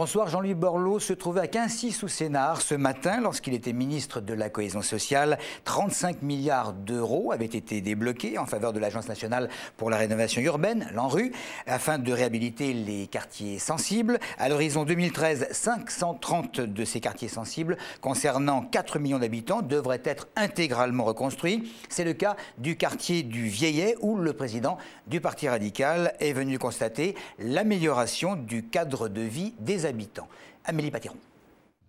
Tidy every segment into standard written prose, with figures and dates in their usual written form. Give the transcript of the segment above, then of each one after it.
Bonsoir. Jean-Louis Borloo se trouvait à Quincy-sous-Sénart ce matin lorsqu'il était ministre de la Cohésion sociale. 35 milliards d'euros avaient été débloqués en faveur de l'Agence nationale pour la rénovation urbaine, l'ANRU, afin de réhabiliter les quartiers sensibles. À l'horizon 2013, 530 de ces quartiers sensibles, concernant 4 millions d'habitants, devraient être intégralement reconstruits. C'est le cas du quartier du Vieillet où le président du Parti radical est venu constater l'amélioration du cadre de vie des habitants. Amélie Patiron.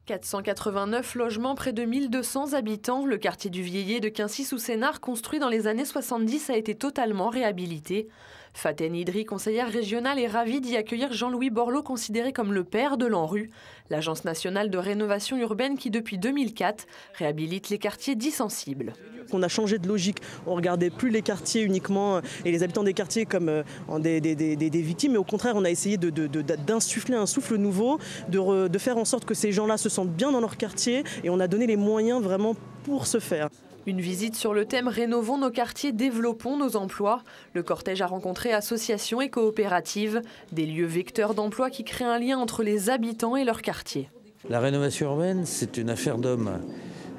489 logements, près de 1200 habitants. Le quartier du Vieillet de Quincy-sous-Sénart, construit dans les années 70, a été totalement réhabilité. Faten Idri, conseillère régionale, est ravie d'y accueillir Jean-Louis Borloo, considéré comme le père de l'ANRU, l'Agence nationale de rénovation urbaine qui, depuis 2004, réhabilite les quartiers dits sensibles. On a changé de logique, on ne regardait plus les quartiers uniquement et les habitants des quartiers comme des victimes, mais au contraire on a essayé d'insuffler un souffle nouveau, de faire en sorte que ces gens-là se sentent bien dans leur quartier, et on a donné les moyens vraiment pour ce faire. Une visite sur le thème « Rénovons nos quartiers, développons nos emplois ». Le cortège a rencontré associations et coopératives, des lieux vecteurs d'emplois qui créent un lien entre les habitants et leur quartier. La rénovation urbaine, c'est une affaire d'hommes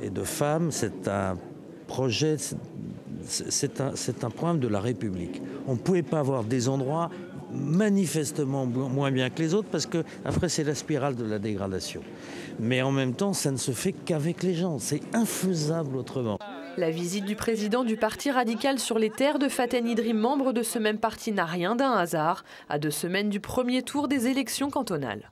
et de femmes, c'est un projet, c'est un programme de la République. On ne pouvait pas avoir des endroits manifestement moins bien que les autres parce que après c'est la spirale de la dégradation. Mais en même temps, ça ne se fait qu'avec les gens. C'est infaisable autrement. La visite du président du Parti radical sur les terres de Faten Idri, membre de ce même parti, n'a rien d'un hasard, à 2 semaines du premier tour des élections cantonales.